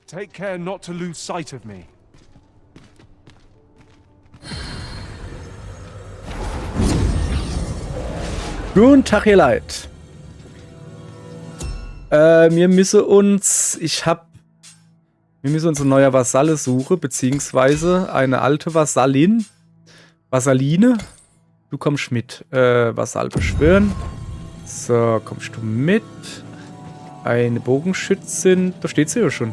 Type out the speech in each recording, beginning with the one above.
Take care not to lose sight of me. Guten Tag, ihr Leid. Wir müssen uns ein neuer Vasalle suchen, beziehungsweise eine alte Vasalline. Du kommst mit. Vasall beschwören. So, kommst du mit. Eine Bogenschützin. Da steht sie ja schon.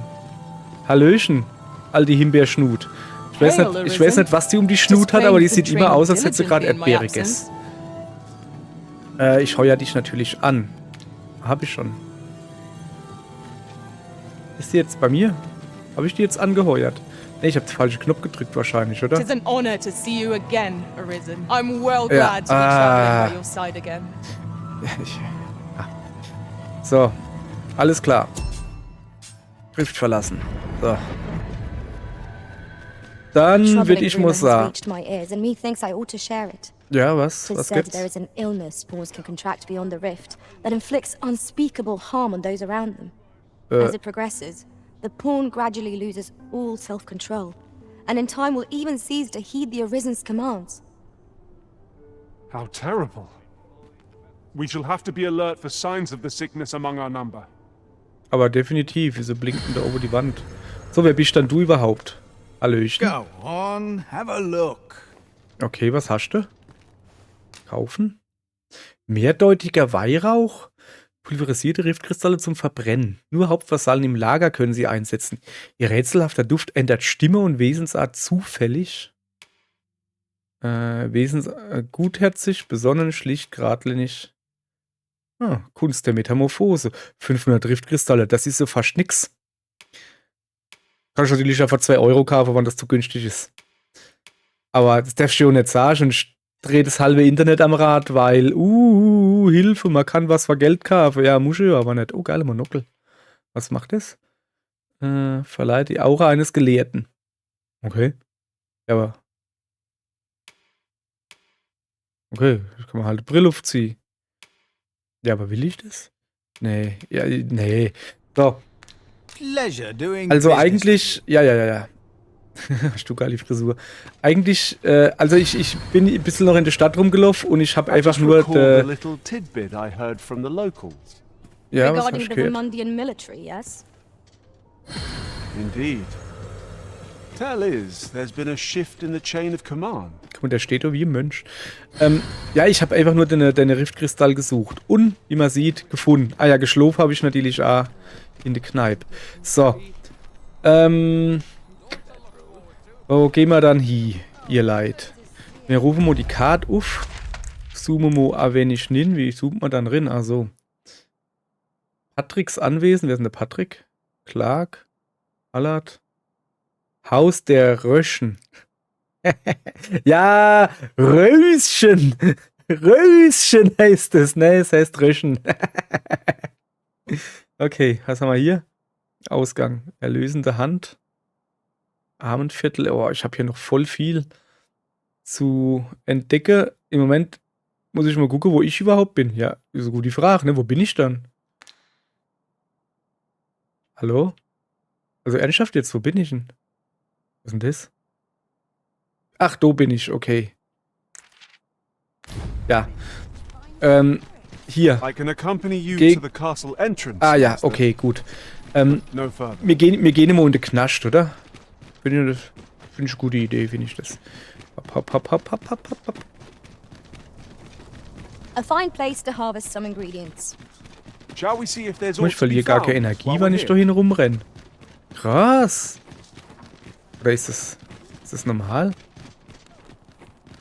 Hallöchen, alte Himbeerschnut. Ich weiß nicht, was die um die Schnut hat, aber die sieht immer aus, als hätte sie gerade Erdbeere gegessen. Ich heuer dich natürlich an. Hab ich schon. Ist die jetzt bei mir? Habe ich die jetzt angeheuert? Ne, ich habe den falschen Knopf gedrückt wahrscheinlich, oder? It is an honor to see you again, Arisen. I'm well glad to be traveling by your side again. So, alles klar. Rift verlassen. So. Dann würde ich mal sagen. Ja, was? Was gibt's? There is an illness spores can contract beyond the rift that inflicts unspeakable harm on those around them. As it progresses, the pawn gradually loses all self-control, and in time will even cease to heed the Arisen's commands. How terrible. We shall have to be alert for signs of the sickness among our number. Aber definitiv, wieso blinken da oben die Wand? So, wer bist dann du überhaupt? Hallöchen. Go on, have a look. Okay, was hast du? Kaufen? Mehrdeutiger Weihrauch? Pulverisierte Riftkristalle zum Verbrennen. Nur Hauptvasallen im Lager können sie einsetzen. Ihr rätselhafter Duft ändert Stimme und Wesensart zufällig. Gutherzig, besonnen, schlicht, geradlinig. Kunst der Metamorphose. 500 Riftkristalle, das ist so fast nix. Kann ich natürlich einfach 2 Euro kaufen, wenn das zu günstig ist. Aber das darfst du ja nicht sagen. Und ich drehe das halbe Internet am Rad, weil, Hilfe, man kann was für Geld kaufen. Ja, muss ich ja, aber nicht. Oh, geile Monokel. Was macht das? Verleiht die Aura eines Gelehrten. Okay. Ja, aber. Okay, ich kann man halt die Brille aufziehen. Ja, aber will ich das? Nee, ja, nee. So. Also eigentlich, ja. Hast du geile Frisur. Eigentlich, also ich bin ein bisschen noch in der Stadt rumgelaufen und ich habe einfach nur Ja, was hast Regarding du the gehört? Vermundian military, yes? Indeed. Tell is, there's been a shift in the chain of command. Guck mal, der steht da wie ein Mönch. Ja, ich habe einfach nur deine Riftkristall gesucht. Und, wie man sieht, gefunden. Ah ja, geschlafen habe ich natürlich auch in der Kneipe. So. Wo gehen wir dann hin, ihr Leid? Wir rufen mal die Karte auf. Zoomen mal ein wenig hin. Wie zoomt man dann rein? Also. Patricks Anwesen. Wer ist denn der Patrick? Clark. Allard. Haus der Röschen. Ja, Röschen. Röschen heißt es, ne? Es heißt Röschen. Okay, was haben wir hier? Ausgang. Erlösende Hand. Abendviertel. Oh, ich habe hier noch voll viel zu entdecken. Im Moment muss ich mal gucken, wo ich überhaupt bin. Ja, ist eine gute Frage, ne? Wo bin ich dann? Hallo? Also ernsthaft jetzt, wo bin ich denn? Was ist denn das? Ach, da bin ich, okay. Ja. Hier. I can accompany you Geh- to the castle entrance. Ah ja, Master. okay, gut. No further. Wir gehen immer unter Knast, oder? Finde ich eine gute Idee, finde ich das. Hopp. A fine place to harvest some ingredients. Shall we see if there's Ich verliere gar keine Energie, wenn ich da hin rumrenne. Krass. Oder ist das normal?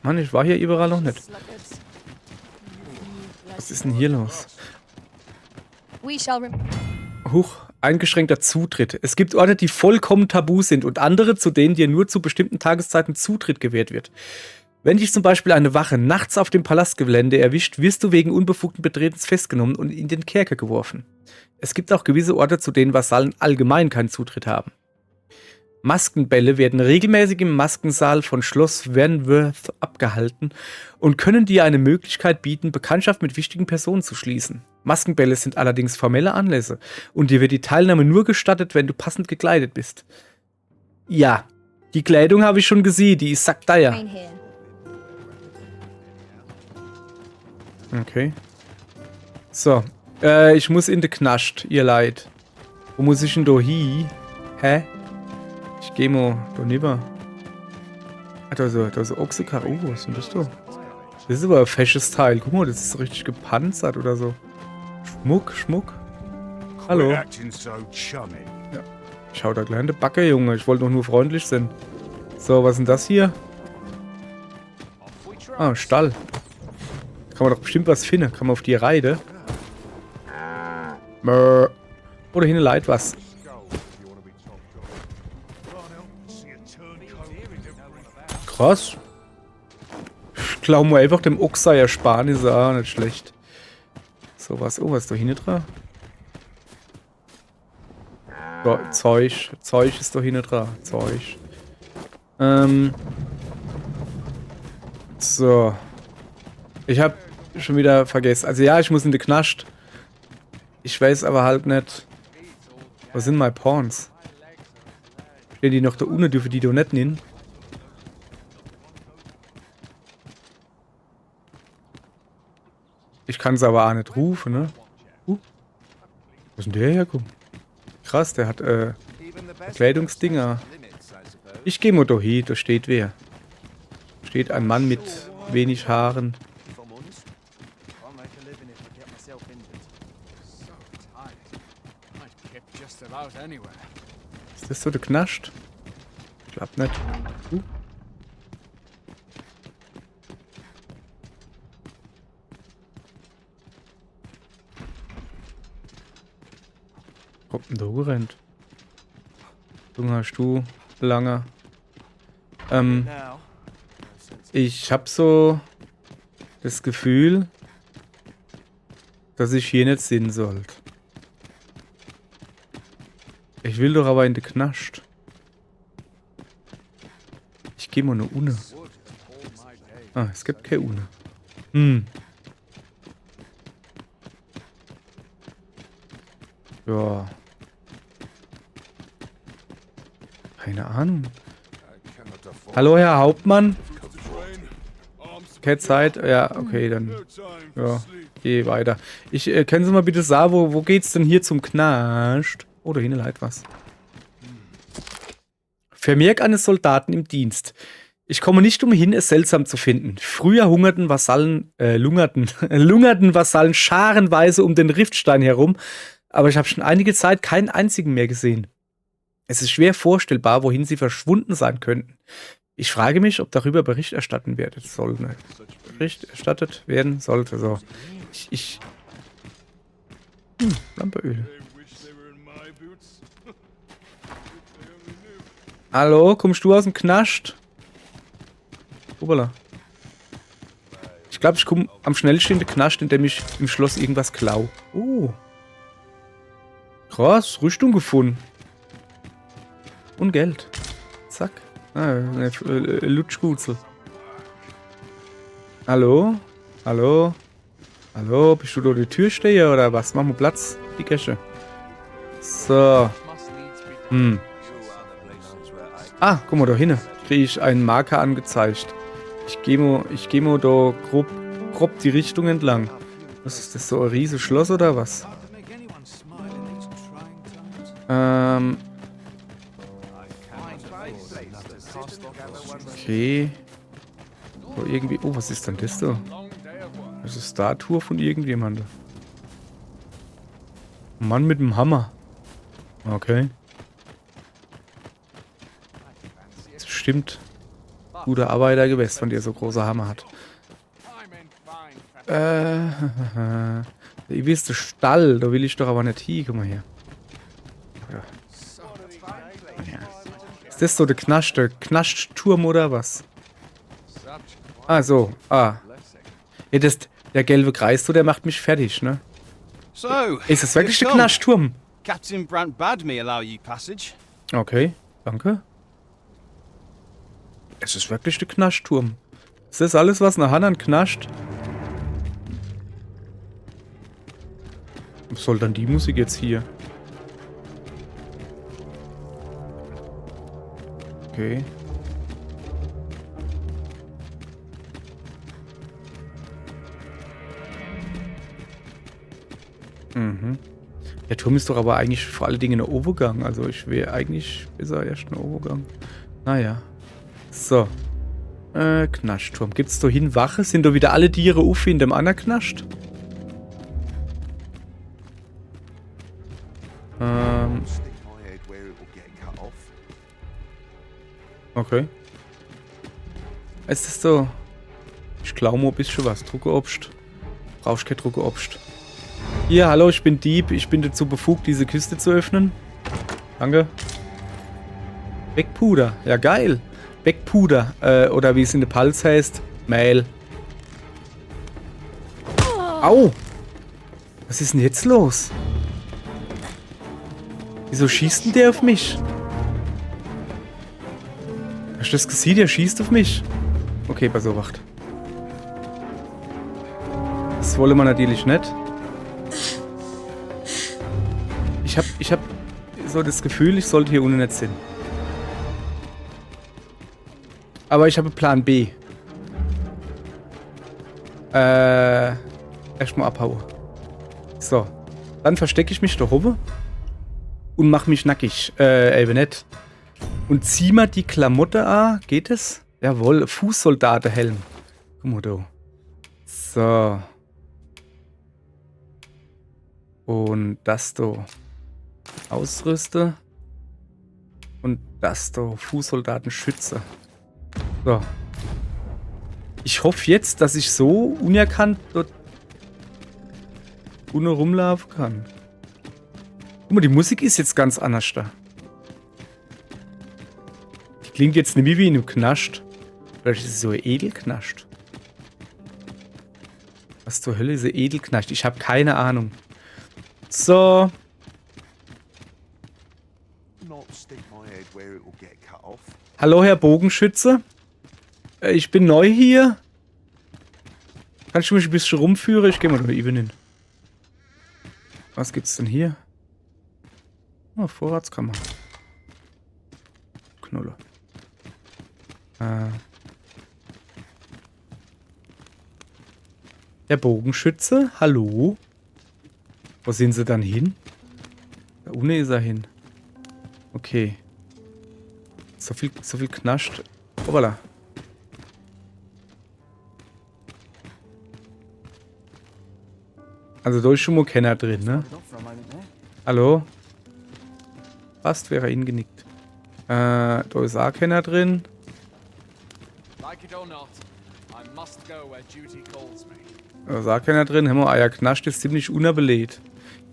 Mann, ich war hier überall noch nicht. Was ist denn hier los? We shall Huch, eingeschränkter Zutritt. Es gibt Orte, die vollkommen tabu sind und andere, zu denen dir nur zu bestimmten Tageszeiten Zutritt gewährt wird. Wenn dich zum Beispiel eine Wache nachts auf dem Palastgelände erwischt, wirst du wegen unbefugten Betretens festgenommen und in den Kerker geworfen. Es gibt auch gewisse Orte, zu denen Vasallen allgemein keinen Zutritt haben. Maskenbälle werden regelmäßig im Maskensaal von Schloss Vernworth abgehalten und können dir eine Möglichkeit bieten, Bekanntschaft mit wichtigen Personen zu schließen. Maskenbälle sind allerdings formelle Anlässe und dir wird die Teilnahme nur gestattet, wenn du passend gekleidet bist. Ja, die Kleidung habe ich schon gesehen, die ist sackdeier. Train here. Okay. So, ich muss in de Knast, ihr Leid. Wo muss ich denn da hin? Hä? Ich geh mal da nüber. Ah, da ist Ochsekarre. Oh, was ist denn das da? Das ist aber ein fesches Teil. Guck mal, das ist richtig gepanzert oder so. Schmuck. Hallo. Schau da kleine Backe, Junge. Ich wollte doch nur freundlich sein. So, was ist denn das hier? Ah, Stall. Kann man doch bestimmt was finden. Kann man auf die Reide. Oder hinten leid was. Krass. Ich glaube mal einfach dem Ochser ersparen, ist auch nicht schlecht. So, was? Oh, was ist da hinten dran? So, Zeug ist da hinten dran. Zeug. So. Ich hab schon wieder vergessen. Also ja, ich muss in die Knast. Ich weiß aber halt nicht. Wo sind meine Pawns? Stehen die noch da unten? Dürfen die doch nicht nehmen? Ich kann es aber auch nicht rufen, ne? Wo ist denn der hergekommen? Krass, der hat Kleidungsdinger. Ich gehe mal da hin, da steht wer. Steht ein Mann mit wenig Haaren. Ist das so der Knast? Ich glaub nicht. Kommt denn da gerannt? Junge, hast du lange. Ich hab so das Gefühl, dass ich hier nicht sein sollte. Ich will doch aber in den Knast. Ich geh mal nur ohne. Ah, es gibt keine ohne. Ja. Keine Ahnung. Hallo, Herr Hauptmann. Keine Zeit? Ja, okay, dann. Ja, geh weiter. Können Sie mal bitte sagen, wo geht's denn hier zum Knast? Oh, da hinten leid was. Vermerk eines Soldaten im Dienst. Ich komme nicht umhin, es seltsam zu finden. Früher lungerten Vasallen scharenweise um den Riftstein herum, aber ich habe schon einige Zeit keinen einzigen mehr gesehen. Es ist schwer vorstellbar, wohin sie verschwunden sein könnten. Ich frage mich, ob darüber Bericht erstatten werden soll. Ne? Bericht erstattet werden sollte. So. Lampeöl. Hallo, kommst du aus dem Knast? Obala. Ich glaube, ich komme am schnellsten in den Knast, indem ich im Schloss irgendwas klau. Oh. Krass, Rüstung gefunden. Und Geld. Zack. Ah, Lutschgutzel. Hallo? Hallo? Hallo? Bist du da die Türsteher oder was? Mach mal Platz, die Käsche. So. Ah, guck mal da hinten. Kriege ich einen Marker angezeigt. Ich geh mal da grob die Richtung entlang. Was ist das, so ein riesiges Schloss oder was? Okay. So irgendwie. Oh, was ist denn das da? Das ist eine Statue von irgendjemandem. Ein Mann mit dem Hammer. Okay. Das stimmt. Guter Arbeiter gewesen, von der so großer Hammer hat. Ihr wisst, der Stall, da will ich doch aber nicht hin. Guck mal her. Ja. Ist das so der Knastturm oder was? Ah, so. Ah. Ja, der gelbe Kreis, so, der macht mich fertig, ne? So, Ist das wirklich der Knastturm? Captain Brant bade me allow you passage. Okay, danke. Es ist wirklich der Knastturm. Ist das alles, was nach Hanan knascht? Was soll dann die Musik jetzt hier? Okay. Mhm. Der Turm ist doch aber eigentlich vor allen Dingen ein Overgang. Also ich wäre eigentlich besser erst ein Overgang. Naja. So. Knaschtturm. Gibt's da hin Wache? Sind da wieder alle Tiere auf in dem anderen Knascht? Okay. Ist das so? Ich glaube mal ein bisschen was. Druckerobst. Brauchst kein Druckerobst. Hier, hallo, ich bin Dieb. Ich bin dazu befugt, diese Kiste zu öffnen. Danke. Backpuder. Ja, geil. Backpuder. Oder wie es in der Pals heißt. Mail. Au! Was ist denn jetzt los? Wieso schießt denn der auf mich? Hast du das gesehen? Der schießt auf mich. Okay, pass auf, Wacht. Das wollen wir natürlich nicht. Ich hab so das Gefühl, ich sollte hier unten nicht sein. Aber ich habe Plan B. Erstmal abhauen. So. Dann verstecke ich mich da oben. Und mach mich nackig. Eben nicht. Und zieh mal die Klamotte an. Geht es? Jawohl, Fußsoldatenhelm. Guck mal da. So. Und das da. Ausrüste. Und das da. Fußsoldatenschütze. So. Ich hoffe jetzt, dass ich so unerkannt dort ohne rumlaufen kann. Guck mal, die Musik ist jetzt ganz anders da. Die klingt jetzt nicht wie in einem Knascht. Vielleicht ist es so ein Edelknascht. Was zur Hölle ist ein Edelknascht? Ich habe keine Ahnung. So. Hallo, Herr Bogenschütze. Ich bin neu hier. Kannst du mich ein bisschen rumführen? Ich gehe mal da eben hin. Was gibt's denn hier? Oh, Vorratskammer. Knolle. Der Bogenschütze? Hallo? Wo sind sie dann hin? Da unten ist er hin. Okay. So viel knascht. Hoppala. Also da ist schon mal keiner drin, ne? Hallo? Fast wäre er hingenickt. Da ist auch keiner drin. Da ist auch keiner drin. Hör mal, euer Knascht ist ziemlich unerbelädt.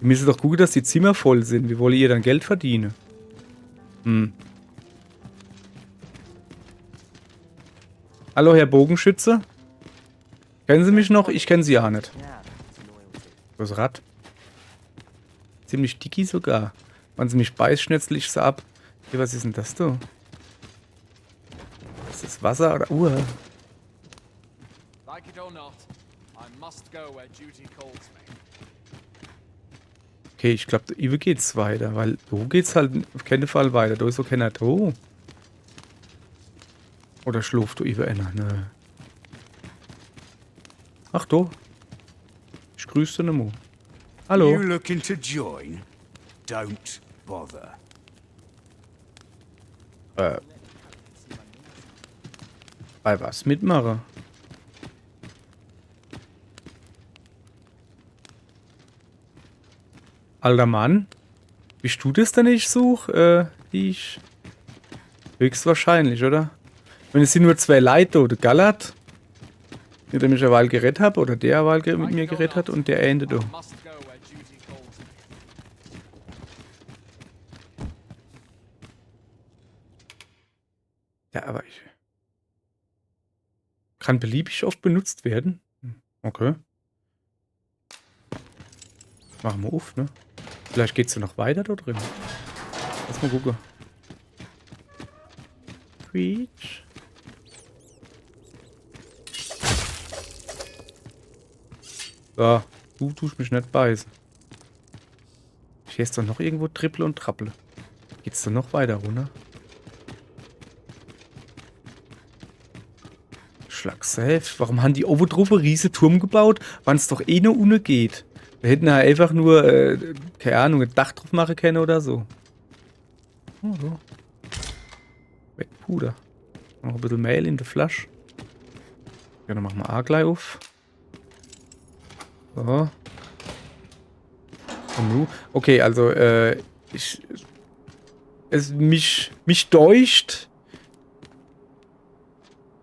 Ihr müsst doch gucken, dass die Zimmer voll sind. Wie wollt ihr dann Geld verdienen? Hallo, Herr Bogenschütze? Kennen Sie mich noch? Ich kenne Sie ja nicht. Das Rad. Ziemlich dicky sogar. Wenn sie mich beißt, schnetzel ich sie ab. Hier, was ist denn das da? Ist das Wasser oder Uhr? Okay, ich glaube, da geht's weiter, weil so geht's halt auf keinen Fall weiter. Da ist so keiner da. Oder schläft da einer? Ne. Ach, da. Ich grüße den Mo. Hallo. You looking to join? Don't bother. Bei was mitmachen? Alter Mann. Bist du das denn ich suche? Ich. Höchstwahrscheinlich, oder? Wenn es sind nur zwei Leute, der Gallert, mit dem ich eine Weile gerettet habe, oder der eine Weile mit mir gerettet hat, und der Ende da. Ja, aber ich. Kann beliebig oft benutzt werden. Okay. Machen wir auf, ne? Vielleicht geht's ja noch weiter da drin. Lass mal gucken. Preach. So, du tust mich nicht beißen. Hier ist doch noch irgendwo Triple und Trappel. Geht's doch noch weiter runter? Schlagself. Warum haben die Overdruppe riese Turm gebaut, wann es doch eh nur ohne geht? Wir hätten ja einfach nur, keine Ahnung, ein Dach drauf machen können oder so. Oh, so. Weg Puder. Noch ein bisschen Mehl in der Flasche. Ja, dann machen wir auch gleich auf. So. Okay, also, mich deucht.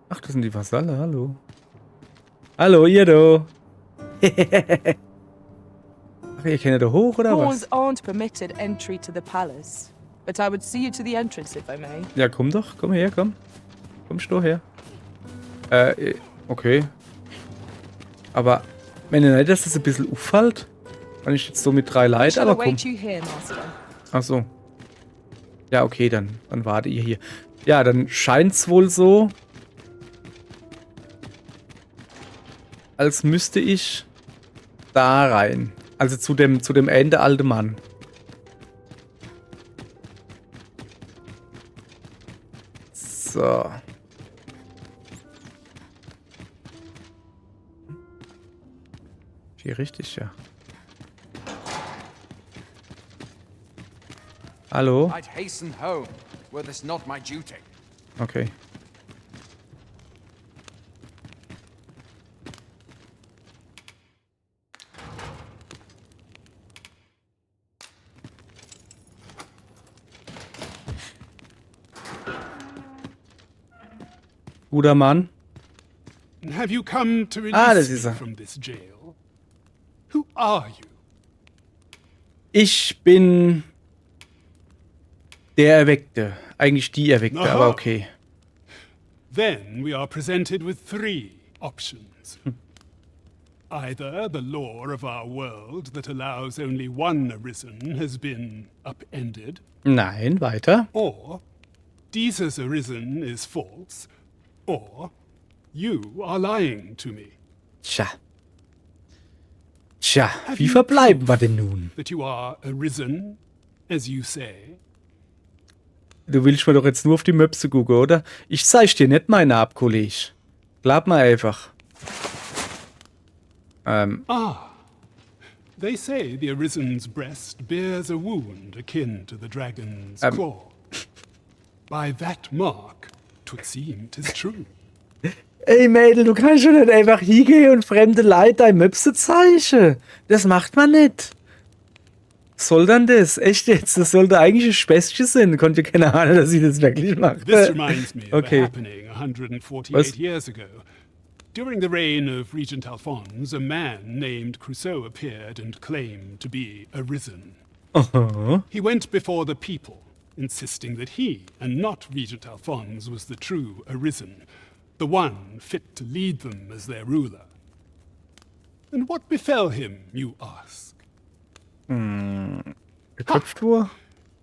Ach, das sind die Vasalle, hallo. Hallo, ihr da. Ach, ihr kennt da hoch, oder was? Pawns aren't permitted entry to the palace, but I would see you to the entrance if I may. Ja, komm doch, komm her, komm. Komm, steh her. Okay. Aber, wenn ihr nicht, dass das ein bisschen auffällt, wenn ich jetzt so mit 3 Leuten, Shall aber komm. await you here, Master. Ach so. Ja, okay, dann warte ihr hier. Ja, dann scheint's wohl so, als müsste ich da rein. Also zu dem Ende alte Mann. So. Hier richtig, ja. Hallo? I'd hasten home, were this not my duty. Okay. Guter Mann. Have you come to das release ist me er. from this jail? Who are you? Ich bin der Erweckte. Eigentlich die Erweckte, Aha. aber okay. Then we are presented with 3 options. Either the law of our world that allows only one Arisen has been upended, Nein, weiter. or Jesus Arisen is false, or you are lying to me. Tja. Tja, wie verbleiben wir denn nun? That you are Arisen, as you say. Du willst mir doch jetzt nur auf die Möpse gucken, oder? Ich zeig dir nicht meine ab, Kollege. Glaub mir einfach. They say the Arisen's breast bears a wound akin to the dragon's claw. By that mark, 'twould seem 'tis true. Ey, Mädel, du kannst schon nicht einfach hingehen und fremde Leute dein Möpse zeichnen. Das macht man nicht. Was soll dann das? Echt jetzt? Das sollte eigentlich ein Späßchen sein. Konnte keine Ahnung, dass ich das wirklich mache. This reminds me of Okay. a happening 148 Was? years ago. During the reign of Regent Alphonse, a man named Crusoe appeared and claimed to be Arisen. Aha. He went before the people, insisting that he, and not Regent Alphonse, was the true Arisen, the one fit to lead them as their ruler. And what befell him, you ask? Geköpft wurde?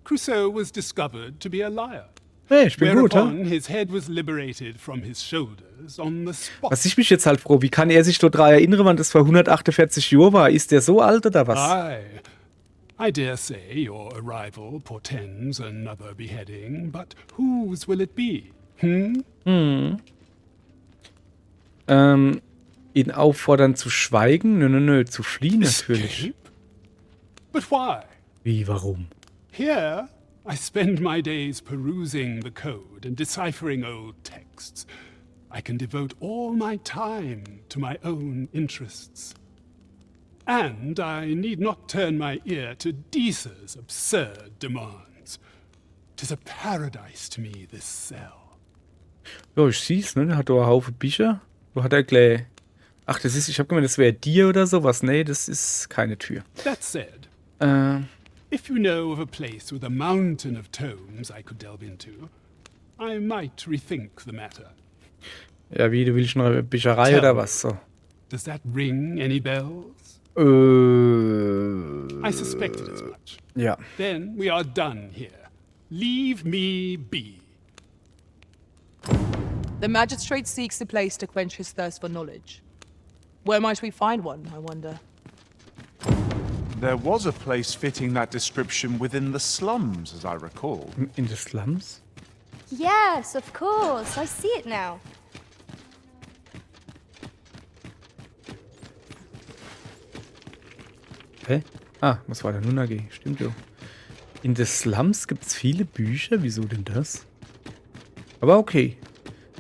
Crusoe was discovered to be a liar, Hey, ich bin gut, ha? whereupon his head was liberated from his shoulders on the spot. Was ich mich jetzt halt froh, wie kann er sich dort daran erinnern, wann das vor 148 Jahren war? Ist der so alt oder was? Aye. I dare say your arrival portends another beheading, but whose will it be? Ihn auffordern zu schweigen? Nö, zu fliehen natürlich. Escape? But why? Wie, warum? Here, I spend my days perusing the code and deciphering old texts. I can devote all my time to my own interests. And I need not turn my ear to Deesa's absurd demands. 'Tis a paradise to me, this cell. Ja, ich sieh's, ne? Der hat da einen Haufen Bücher. Wo hat er gleich... Ach, das ist... Ich hab gemeint, das wäre dir oder sowas. Nee, das ist keine Tür. That said, Äh... if you know of a place with a mountain of tomes I could delve into, I might rethink the matter. Ja, wie, du willst noch eine Bücherei Tell oder me. was? So. Does that ring any bells? I suspected as much. Ja. Then we are done here. Leave me be. The magistrate seeks a place to quench his thirst for knowledge. Where might we find one, I wonder? There was a place fitting that description within the slums, as I recall. In the Slums? Yes, of course. I see it now. Hä? Ah, muss weiter Nuna gehen. Stimmt jo. In the Slums gibt es viele Bücher. Wieso denn das? Aber okay.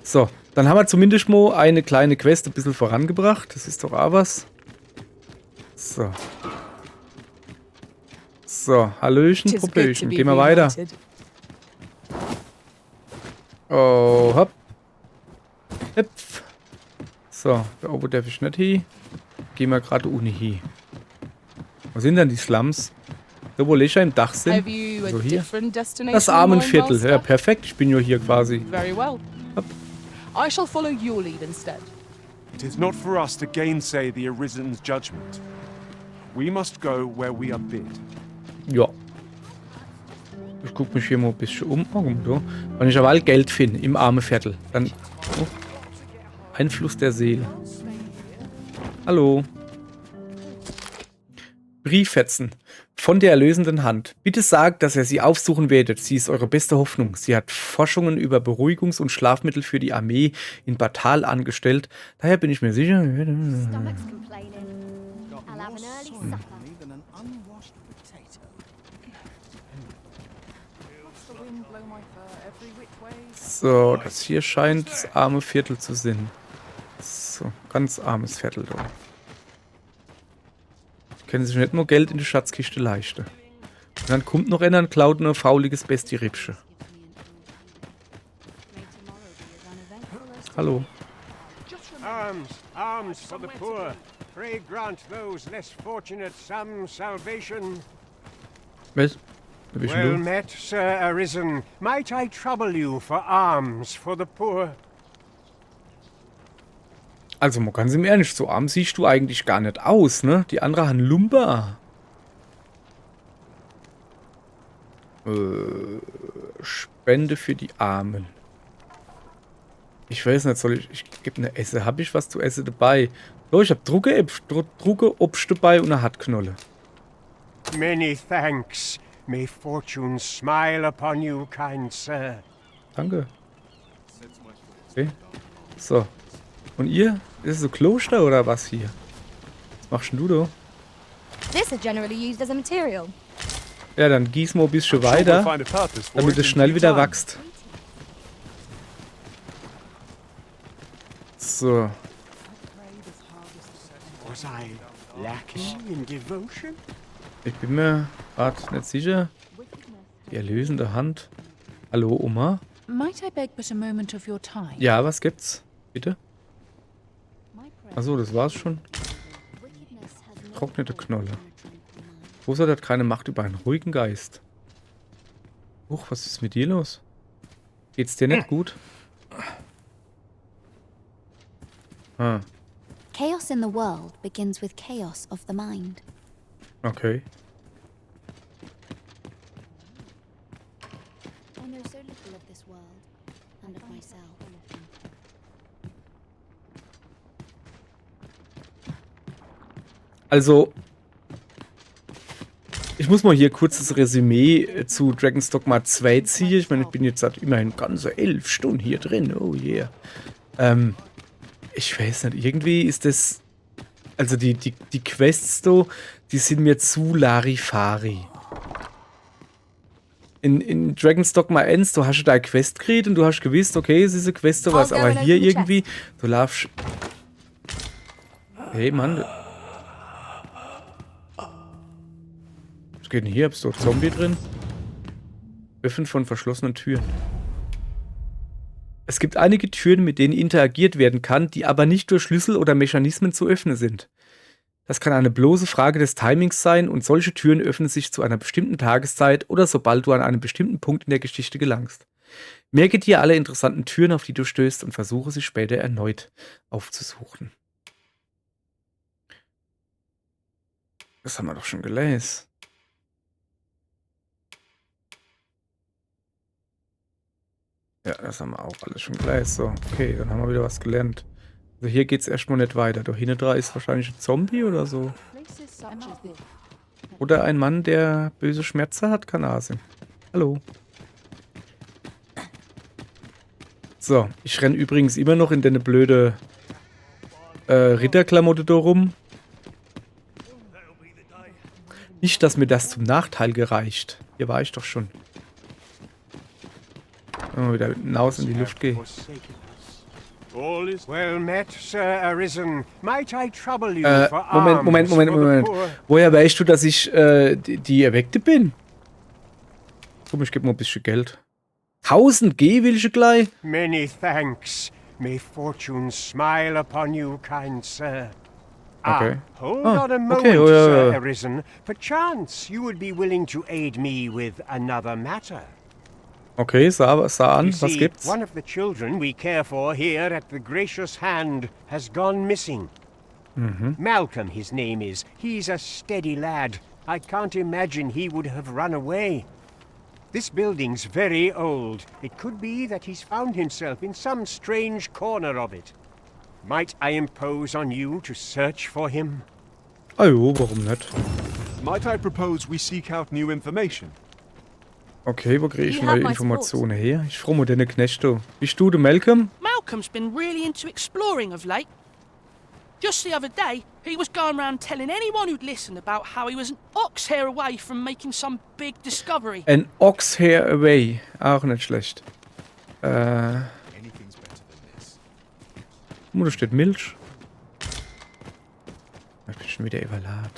So, dann haben wir zumindest mal eine kleine Quest ein bisschen vorangebracht. Das ist doch auch was. So. So, Hallöchen, Tis good to Popöchen. be Gehen wir weiter. reunited. Oh, hopp. Hüpf. So, da oben darf ich nicht hin. Gehen wir gerade ohne hin. Wo sind denn die Slums? Da wo Löcher im Dach sind. Have you a So hier. different destination? Das in mind, Armenviertel. Master? Ja, perfekt. Ich bin ja hier quasi. Very well. Up. I shall follow your lead instead. It is not for us to gainsay the Arisen's judgment. We must go where we are bid. Ja. Ich guck mich hier mal ein bisschen um. Irgendwo. Wenn ich aber Geld finde im Armenviertel, dann. Oh. Einfluss der Seele. Hallo. Brieffetzen. Von der erlösenden Hand. Bitte sagt, dass ihr sie aufsuchen werdet. Sie ist eure beste Hoffnung. Sie hat Forschungen über Beruhigungs- und Schlafmittel für die Armee in Batal angestellt. Daher bin ich mir sicher. Stomach's complaining. I'll have an early supper. Even an unwashed potato. So, das hier scheint das arme Viertel zu sein. So, ganz armes Viertel da. Die können sich nicht nur Geld in die Schatzkiste leisten. Und dann kommt noch einer und klaut nur fauliges Bestie-Rippsche. Hallo. Arms, arms for the poor. Pray grant those less fortunate some salvation. Was? Wer bist Well denn du? met, Sir Arisen. Might I trouble you for alms for the poor? Also, mal ganz im Ernst, so arm siehst du eigentlich gar nicht aus, ne? Die andere haben Lumber. Spende für die Armen. Ich weiß nicht, soll ich gebe eine Esse. Habe ich was zu essen dabei? So, ich habe Drucke Obst dabei und eine Hartknolle. Many thanks. May fortune smile upon you, kind sir. Danke. Okay. So. Und ihr? Ist es so Kloster oder was hier? Was machst denn du da? This is generally used as a material. Ja, dann gieß mal ein bisschen I'm sure we'll weiter, find a purpose for damit it es in schnell due wieder time. wächst. So. Was I lacking in devotion? Ich bin mir gerade nicht sicher. Die erlösende Hand. Hallo, Oma? Might I beg but a moment of your time? Ja, was gibt's? Bitte? Achso, das war's schon. Trocknete Knolle. Rosa hat keine Macht über einen ruhigen Geist. Huch, was ist mit dir los? Geht's dir nicht gut? Ah, Chaos in the world begins with chaos of the mind. okay. I know so little of this world and of myself. Also, ich muss mal hier kurz das Resümee zu Dragon's Dogma 2 ziehen. Ich meine, ich bin jetzt seit immerhin ganze 11 Stunden hier drin. Oh yeah. Ich weiß nicht, irgendwie ist das... Also die Quests so, die sind mir zu Larifari. In Dragon's Dogma 1, du hast da eine Quest gekriegt und du hast gewusst, okay, es ist eine Quest, was, aber hier irgendwie, du laufst... Hey, Mann. Was geht denn hier? Bist du ein Zombie drin? Öffnen von verschlossenen Türen. Es gibt einige Türen, mit denen interagiert werden kann, die aber nicht durch Schlüssel oder Mechanismen zu öffnen sind. Das kann eine bloße Frage des Timings sein und solche Türen öffnen sich zu einer bestimmten Tageszeit oder sobald du an einem bestimmten Punkt in der Geschichte gelangst. Merke dir alle interessanten Türen, auf die du stößt und versuche sie später erneut aufzusuchen. Das haben wir doch schon gelesen. Ja, das haben wir auch alles schon gleich. So, okay, dann haben wir wieder was gelernt. Also hier geht's erstmal nicht weiter. Da hinten dran ist wahrscheinlich ein Zombie oder so. Places such as this Oder ein Mann, der böse Schmerzen hat, kann auch sein. Hallo. So, ich renne übrigens immer noch in deine blöde Ritterklamotte da rum. Nicht, dass mir das zum Nachteil gereicht. Hier war ich doch schon. Wenn wir wieder hinaus in die Luft gehen. Well met, Sir Arisen. Might I trouble you for Moment. alms for the poor? Woher weißt du, dass ich die Erweckte bin? Komm, ich gebe mal ein bisschen Geld. 1000 G will ich gleich. Many thanks. May fortune smile upon you, kind sir. Okay. Hold Ah, on a moment, okay, Sir Arisen. Perchance you would be willing to aid me with another matter. Okay, sah an, You was see, gibt's? one of the children we care for here at the Gracious Hand has gone missing. Malcolm, his name is. He's a steady lad. I can't imagine he would have run away. This building's very old. It could be that he's found himself in some strange corner of it. Might I impose on you to search for him? Ah jo, warum nicht? Might I propose we seek out new information? Okay, wo kriege ich You have neue my Informationen her? Ich frage mal deine Knechte. Bist du der Malcolm? Malcolm's been really into exploring of late. Just the other day, he was going around telling anyone who'd listen about how he was an ox hair away from making some big discovery. An Ox Hair Away. Auch nicht schlecht. Da steht Milch. Ich bin schon wieder überladen.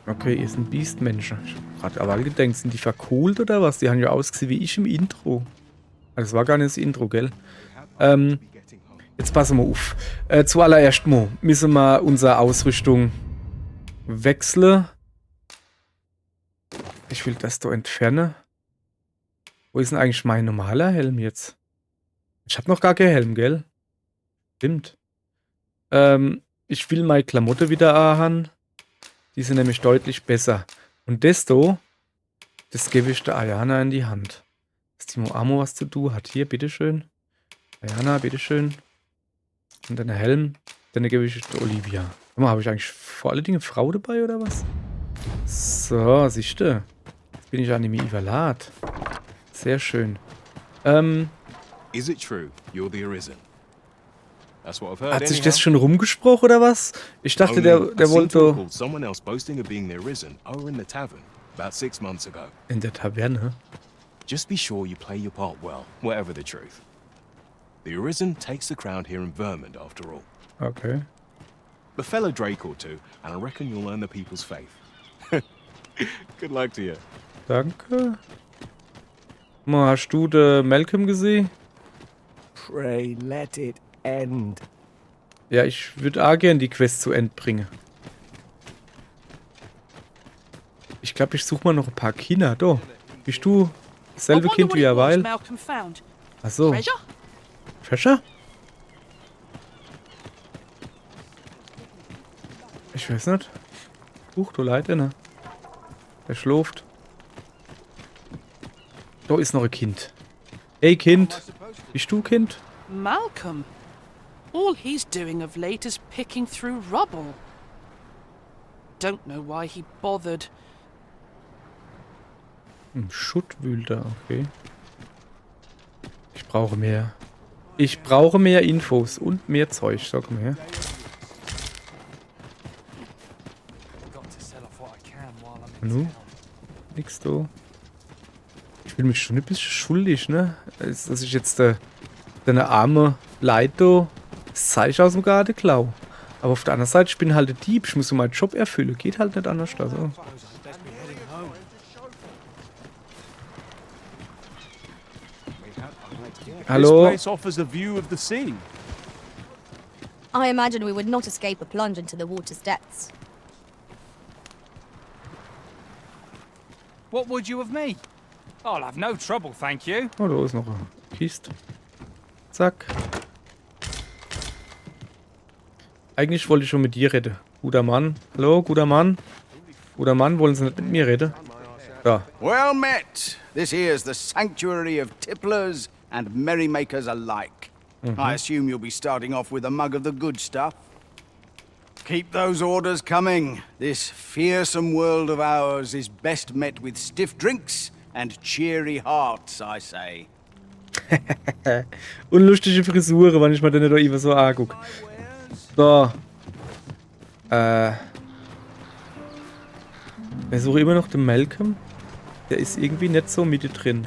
Okay, ihr sind Biestmenschen. Ich hab gerade aber gedacht, sind die verkohlt oder was? Die haben ja ausgesehen wie ich im Intro. Das war gar nicht das Intro, gell? Jetzt passen wir auf. Zuallererst mal müssen wir unsere Ausrüstung wechseln. Ich will das da entfernen. Wo ist denn eigentlich mein normaler Helm jetzt? Ich habe noch gar keinen Helm, gell? Stimmt. Ich will meine Klamotte wieder haben. Die sind nämlich deutlich besser. Und das gebe ich der Ayana in die Hand. Dass Timo Amo was zu tun hat. Hier, bitteschön. Ayana, bitteschön. Und dann der Helm. Dann gebe ich der Olivia. Habe ich eigentlich vor allen Dingen Frau dabei oder was? So, siehste. Jetzt bin ich an dem Ivalat. Sehr schön. Is it true you're the Arisen? That's what I've heard. Hat sich das schon rumgesprochen oder was? Ich dachte, der wollte Someone else boasting of being the Arisen over in the tavern about 6 months ago. in der Taverne. Just be sure you play your part well, whatever the truth. The Arisen takes the crown here in Vermund, after all. Okay. The fellow Drake or two, and I reckon you'll earn the people's faith. Good luck to you. Danke. Mal, hast du den Malcolm gesehen? Pray let it end. Ja, ich würde auch gern die Quest zu Ende bringen. Ich glaube, ich suche mal noch ein paar Kinder. Da. Bist du dasselbe Kind wie er weil? Ach so. Treasure? Ich weiß nicht. Du Leute, ne? Der schläft. Da ist noch ein Kind. Hey Kind. Bist du Kind? Malcolm. All he's doing of late is picking through rubble. Don't know why he bothered. Schutt wühlt er, okay. Ich brauche mehr. Ich brauche mehr Infos und mehr Zeug, sag mal her. Nu? Nix da. Ich will mich schon ein bisschen schuldig, ne? Dass ich jetzt deine arme Leute das Zeug aus dem Garten klau. Aber auf der anderen Seite, ich bin halt ein Dieb. Ich muss so meinen Job erfüllen. Geht halt nicht anders. Also. Hallo? This place offers a view of the sea. I imagine we would not escape a plunge into the water's depths. What would you of me? I'll have no trouble, thank you. Oh, da ist noch eine Kiste. Zack. Eigentlich wollte ich schon mit dir reden. Guter Mann. Hallo, guter Mann. Guter Mann, wollen Sie nicht mit mir reden? Da. Well met. This here's the sanctuary of tipplers and merrymakers alike. I assume you'll be starting off with a mug of the good stuff. Keep those orders coming. This fearsome world of ours is best met with stiff drinks and cheery hearts, I say. Unlustige Frisuren, wenn ich mir den da immer so angucke. So. Ich suche immer noch den Malcolm. Der ist irgendwie nicht so mit drin.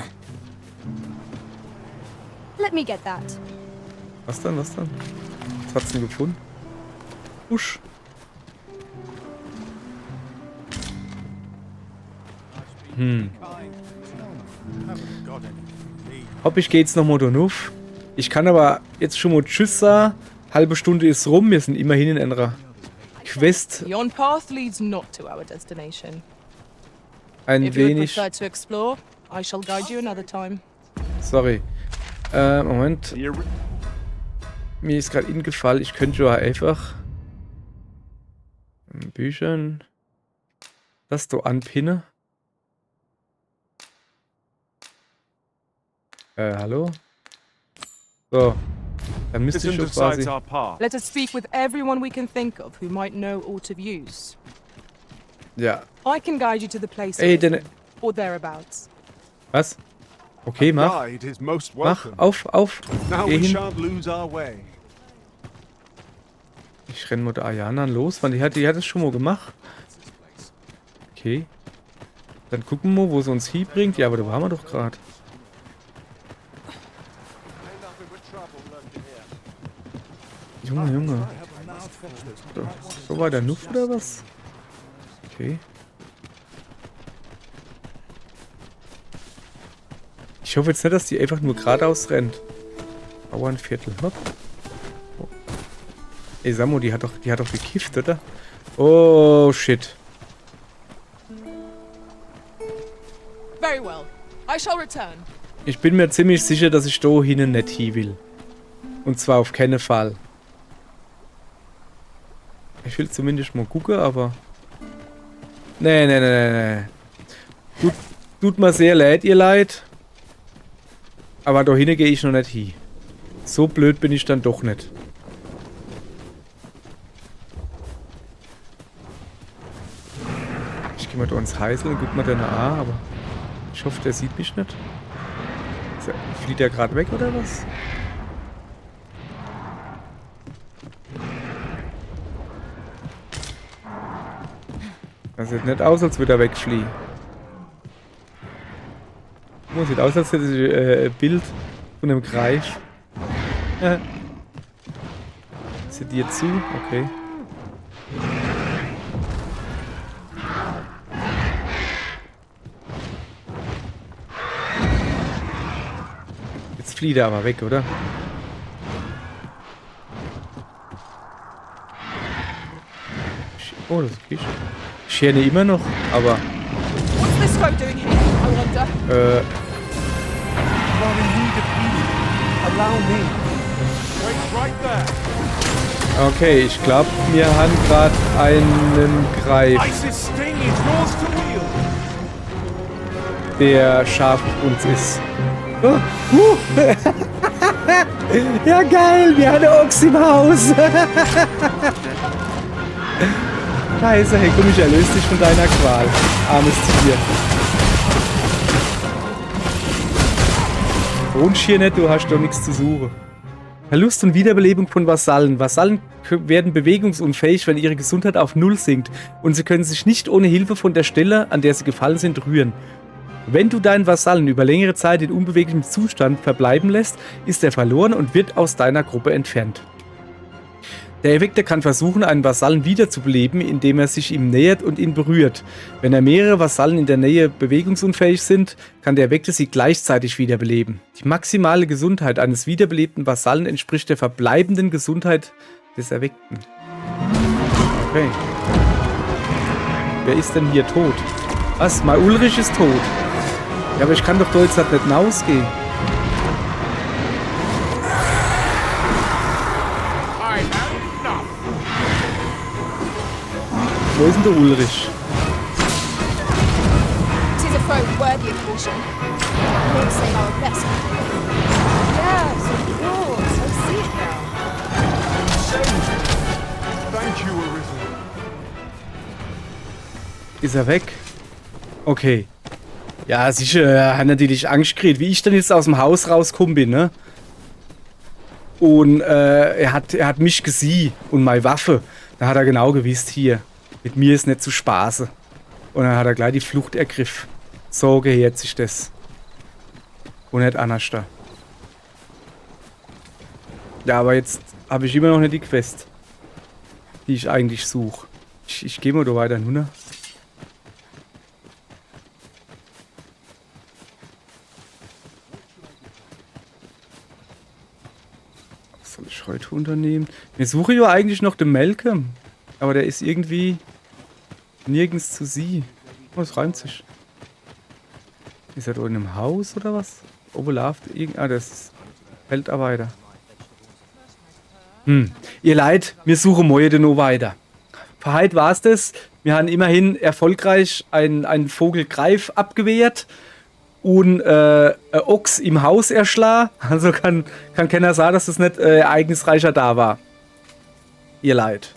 Let me get that. Was dann? Was hat's denn gefunden? Usch. Ob ich gehe jetzt noch mal drauf. Ich kann aber jetzt schon mal Tschüss sagen. Halbe Stunde ist rum. Wir sind immerhin in einer Quest. Yon path leads not to our destination. Ein If you would wenig. prefer to explore, I shall guide you another time. Sorry. Moment. Mir ist gerade ingefallen, ich könnte ja einfach Büchern das da anpinnen. Hallo? So. Dann müsste ich schon quasi... Let us speak with everyone we can think of who might know aught of use. Ja. I can guide you to the place Ey, denn... or thereabouts. Was? Okay, mach. Mach, auf. Geh hin. Ich renn mit der Ayana los, weil die hat es schon mal gemacht. Okay. Dann gucken wir, wo sie uns hinbringt. Ja, aber da waren wir doch gerade. Junge. So war der Nuff oder was? Okay. Ich hoffe jetzt nicht, dass die einfach nur geradeaus rennt. Aber ein Viertel. Hopp. Oh. Ey, Samu, die hat doch gekifft, oder? Oh, shit. Very well. I shall return. Ich bin mir ziemlich sicher, dass ich da hinten nicht hin will. Und zwar auf keinen Fall. Ich will zumindest mal gucken, aber... Nee. Tut mir sehr leid, ihr Leid. Aber da hinten gehe ich noch nicht hin. So blöd bin ich dann doch nicht. Ich gehe mal da ins Heißel und guck mal den an, aber... Ich hoffe, der sieht mich nicht. Flieht der gerade weg, oder was? Das sieht nicht aus, als würde er wegfliehen. Oh, sieht aus, als hätte ich ein Bild von einem Greif. Sieht dir zu? Okay. Jetzt flieht er aber weg, oder? Oh, das geht. Ich scherne immer noch, aber... What's this folk doing here, I wonder? Okay, ich glaube, wir haben gerade einen Greif, der scharf auf uns ist. Oh, ja geil, wir haben eine Ochs im Haus. Scheiße, hey, komm, ich erlöse dich von deiner Qual, armes Tier. Wunsch hier nicht, du hast doch nichts zu suchen. Verlust und Wiederbelebung von Vasallen. Vasallen werden bewegungsunfähig, wenn ihre Gesundheit auf 0 sinkt und sie können sich nicht ohne Hilfe von der Stelle, an der sie gefallen sind, rühren. Wenn du deinen Vasallen über längere Zeit in unbeweglichem Zustand verbleiben lässt, ist er verloren und wird aus deiner Gruppe entfernt. Der Erweckte kann versuchen, einen Vasallen wiederzubeleben, indem er sich ihm nähert und ihn berührt. Wenn mehrere Vasallen in der Nähe bewegungsunfähig sind, kann der Erweckte sie gleichzeitig wiederbeleben. Die maximale Gesundheit eines wiederbelebten Vasallen entspricht der verbleibenden Gesundheit des Erweckten. Okay. Wer ist denn hier tot? Was? Mein Ulrich ist tot. Ja, aber ich kann doch da jetzt nicht hinausgehen. Wo ist denn der Ulrich? Tis a foe worthy of caution. Lord say our best. Ist er weg? Okay. Ja, sicher, er hat natürlich Angst gekriegt, wie ich dann jetzt aus dem Haus rausgekommen bin, ne? Und er hat mich gesehen und meine Waffe. Da hat er genau gewusst, hier, mit mir ist nicht zu spaßen. Und dann hat er gleich die Flucht ergriffen. So gehört sich das. Und nicht anders da. Ja, aber jetzt habe ich immer noch nicht die Quest, die ich eigentlich suche. Ich gehe mal da weiter runter. Was soll ich heute unternehmen? Wir suchen ja eigentlich noch den Malcolm. Aber der ist irgendwie nirgends zu sehen. Oh, es reimt sich. Ist er da in einem Haus oder was? Oben läuft irgend... Ah, das ist Feldarbeiter. Ihr Leid, wir suchen morgen noch weiter. Für heute war es das. Wir haben immerhin erfolgreich einen Vogelgreif abgewehrt und ein Ochs im Haus erschlagen. Also kann keiner sagen, dass das nicht ereignisreicher da war. Ihr Leid.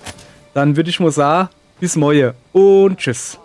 Dann würde ich mal sagen, bis morgen und tschüss.